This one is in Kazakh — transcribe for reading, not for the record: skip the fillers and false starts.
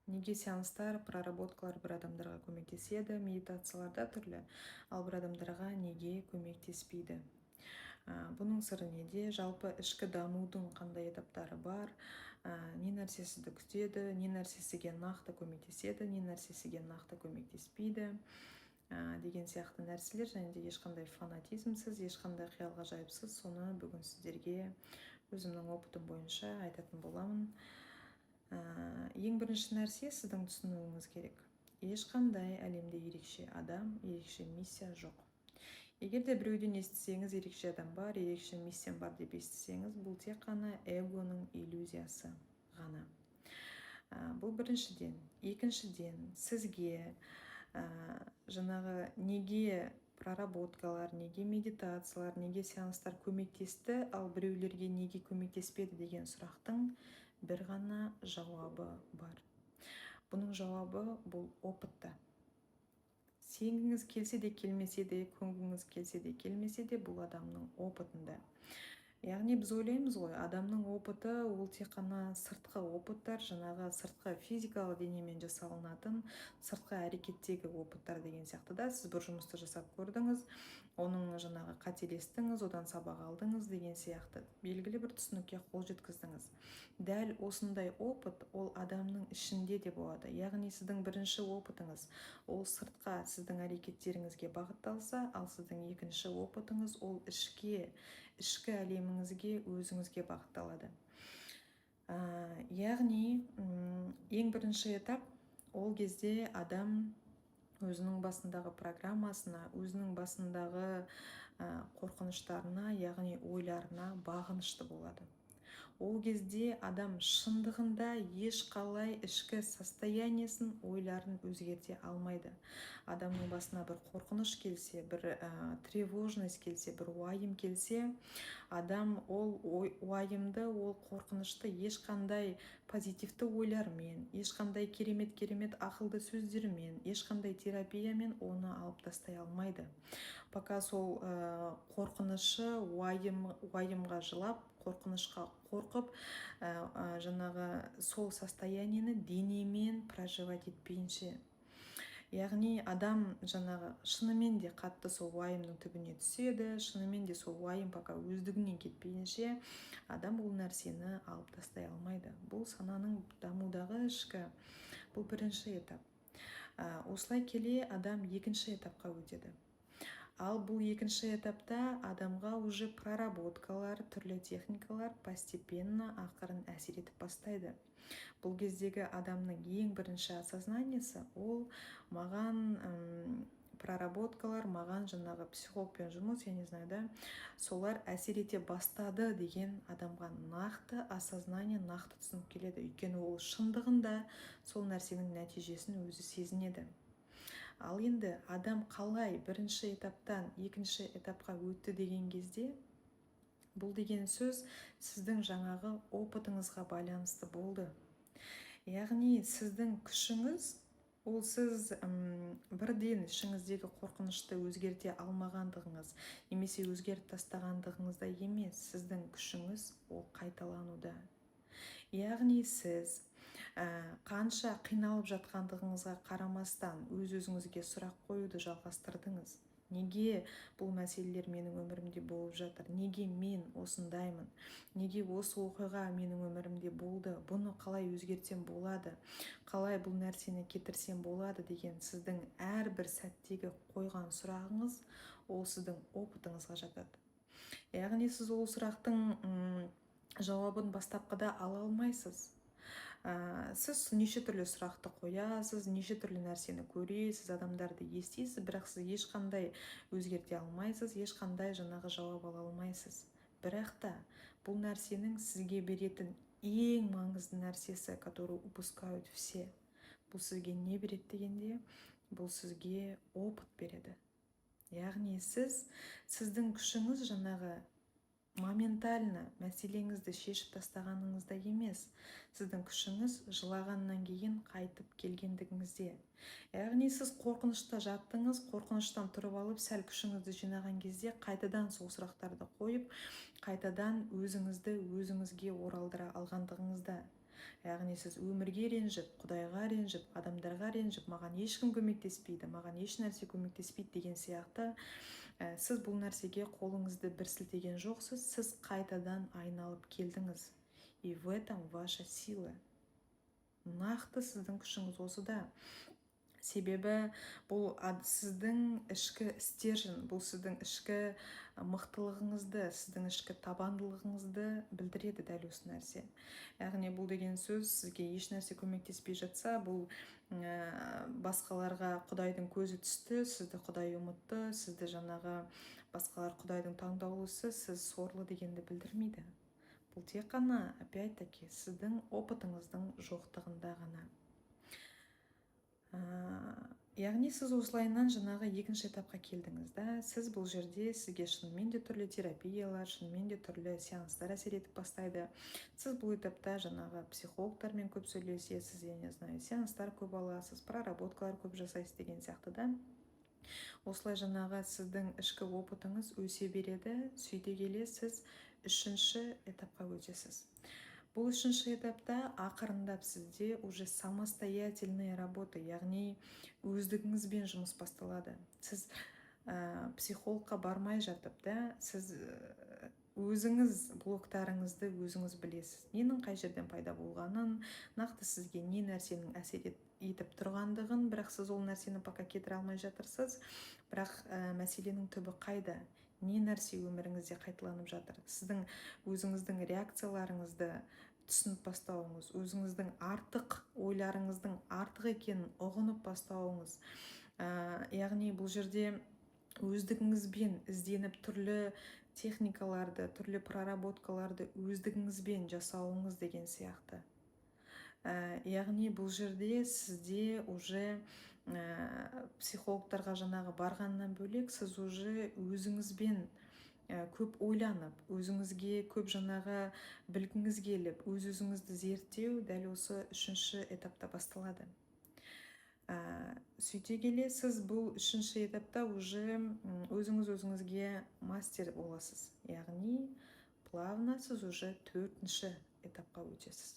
Неге сеанстар, проработкалар бір адамдарға көмектеседі, медитацияларда түрлі, ал бір адамдарға неге көмектеспейді? Бұның сыры неде? Жалпы ішкі дамудың қандай этаптары бар? Не нәрсе сізді күтеді, не нәрсе сізге нақты көмектеседі, не нәрсе сізге нақты көмектеспейді деген сияқты нәрселер, және де ешқандай фанатизмсіз, ешқандай қиял ғажайыпсыз, соны бүгін сіздерге өзімнің опытым бойынша айтатын боламын. Ең бірінші нәрсе сіздің түсінуіңіз керек. Ешқандай әлемде ерекше адам, ерекше миссия жоқ. Егер де біреуден естісеңіз, ерекше адам бар, ерекше миссиям бар деп естісеңіз, бұл тек қана эгоның иллюзиясы ғана. Бұл біріншіден. Екіншіден, сізге жаңағы неге проработкалар, неге медитациялар, неге сеанстар көмектесті, ал біреулерге неге көмектеспеді деген сұрақтың бір ғана жауабы бар. Бұның жауабы бұл опытта. Сенгіңіз келсе де келмесе де, көнгіңіз келсе де келмесе де, бұл адамның опытында. Яғни біз ойлаймыз ғой, адамның опыты ол тек қана сыртқы опыттар, жаңағы сыртқы физикалық денемен жасалынатын сыртқы әрекеттегі опыттар деген сияқты да. Сіз бір жұмысты жасап көрдіңіз, оның жаңағы қателестіңіз, одан сабақ алдыңыз деген сияқты белгілі бір түсінікке қол жеткіздіңіз. Дәл осындай опыт ол адамның ішінде де болады. Яғни сіздің бірінші опытыңыз ол сыртқа сіздің әрекеттеріңізге бағытталса, ал сіздің екінші опытыңыз ол ішкі әлеміңізге, өзіңізге бағытталады. Яғни ең бірінші этап ол кезде адам өзінің басындағы программасына, өзінің басындағы қорқыныштарына, яғни ойларына бағынышты болады. Ол кезде адам шындығында ешқалай ішкі состояниесін, ойларын өзгерте алмайды. Адамның басына бір қорқыныш келсе, бір тревожность келсе, бір уайым келсе, адам ол уайымды, ол қорқынышты ешқандай позитивті ойлармен, ешқандай керемет ақылды сөздермен, ешқандай терапиямен оны алып тастай алмайды. Пока сол қорқынышы уайымға жылап, қорқынышқа қорқып, жаңағы сол состояниені денемен проживать етпейінше. Яғни адам жаңағы шынымен де қатты сол уайымның түбіне түседі, шынымен де сол уайым пока өздігінен кетпейінше адам бұл нәрсені алып тастай алмайды. Бұл сананың дамудағы ішкі, бұл бірінші этап. Осылай келе адам екінші этапқа өтеді. Ал бұл екінші этапта адамға уже проработкалар, түрлі техникалар постепенно ақырын әсер етіп бастайды. Бұл кездегі адамның ең бірінші осознаниесі ол маған проработкалар, маған жаңағы психологпен жұмыс, я не знаю, да, солар әсер ете бастады деген адамға нақты осознание, нақты түсінік келеді. Өйткені ол шындығында сол нәрсенің нәтижесін өзі сезінеді. Ал енді адам қалай бірінші этаптан екінші этапқа өтті деген кезде, бұл деген сөз сіздің жаңағы опытыңызға байланысты болды. Яғни сіздің күшіңіз, ол сіз бірден ішіңіздегі қорқынышты өзгерте алмағандығыңыз, немесе өзгеріп тастағандығыңызда емес, сіздің күшіңіз ол қайталануда. Яғни сіз қанша қиналып жатқандығыңызға қарамастан өз-өзіңізге сұрақ қоюды жалғастырдыңыз. Неге бұл мәселелер менің өмірімде болып жатыр? Неге мен осындаймын? Неге осы оқиға менің өмірімде болды? Бұны қалай өзгертсем болады? Қалай бұл нәрсені кетірсем болады деген сіздің әрбір сәттегі қойған сұрағыңыз, ол сіздің опытыңызға жатады. Яғни сіз ол сұрақтың жауабын бастапқыда ала алмайсыз. Сіз неше түрлі сұрақты қоясыз, неше түрлі нәрсені көресіз, адамдарды естисіз, бірақ сіз ешқандай өзгерте алмайсыз, ешқандай жаңағы жауап ала алмайсыз. Бірақ та бұл нәрсенің сізге беретін ең маңызды нәрсесі, который упускают все. Бұл сізге не береді дегенде, бұл сізге опыт береді. Яғни сіздің күшіңіз жаңағы моментально мәселеңізді шешіп тастағаныңызда емес, сіздің күшіңіз жылағаннан кейін қайтып келгендігіңізде. Яғни сіз қорқынышта жаттыңыз, қорқыныштан тұрып алып, сәл күшіңізді жинаған кезде қайтадан сол сұрақтарды қойып, қайтадан өзіңізді өзіңізге оралдыра алғандығыңызда. яғни сіз өмірге ренжіп, құдайға ренжіп, адамдарға ренжіп, маған ешкім көмектеспейді, маған еш нәрсе көмектеспейді деген сияқты сіз бұл нәрсеге қолыңызды бір сілтеген жоқсыз, сіз қайтадан айналып келдіңіз. И в этом ваша сила. Нақты сіздің күшіңіз осыда. Себебі бұл сіздің ішкі стержен, бұл сіздің ішкі мықтылығыңызды, сіздің ішкі табандылығыңызды білдіреді дәл осы нәрсе. Яғни бұл деген сөз, сізге еш нәрсе көмектеспей жатса, бұл басқаларға Құдайдың көзі түсті, сізді Құдай ұмытты, сізді жаңағы басқалар Құдайдың таңдаулысы, сіз сорлы дегенді білдірмейді. Бұл тек қана, опять-таки, сіздің опытыңыздың жоқтығында ғана. Яғни сіз осылайынан жаңағы екінші этапқа келдіңіз да. Сіз бұл жерде, сізге шынымен де түрлі терапиялар, шынымен де түрлі сеанстар әсер етіп бастайды. Сіз бұл этапта жаңағы психологтармен көп сөйлесесіз, я не знаю, сеанстар көп аласыз, проработкалар көп жасайсыз деген сияқты да. Осылай жаңағы сіздің ішкі опытыңыз өсе береді, сөйте келе сіз үшінші этапқа өтесіз. Бұл үшінші этапта ақырындап сізде уже самостоятельная работа, яғни өздігіңізбен жұмыс басталады. Сіз психологқа бармай жатып да, сіз өзіңіз блоктарыңызды өзіңіз білесіз. Ненің қай жерден пайда болғанын, нақты сізге не нәрсенің әсер етіп тұрғандығын, бірақ сіз ол нәрсені пока кетіре алмай жатырсыз. Бірақ мәселенің түбі қайда? Не нәрсе өміріңізде қайталанып жатыр? Сіздің өзіңіздің реакцияларыңызды түсініп бастауыңыз, өзіңіздің артық ойларыңыздың артық екенін ұғынып бастауыңыз. Яғни бұл жерде өздігіңізбен ізденіп түрлі техникаларды, түрлі проработкаларды өздігіңізбен жасауыңыз деген сияқты. Яғни бұл жерде сізде уже психологтарға жаңағы барғаннан бөлек, сіз уже өзіңізбен көп ойланып, өзіңізге көп жаңағы білгіңіз келіп, өзіңізді зерттеу дәл осы үшінші этапта басталады. Сөйте келе сіз бұл үшінші этапта уже өзіңізге мастер боласыз. Яғни плавно сіз уже төртінші этапқа өтесіз.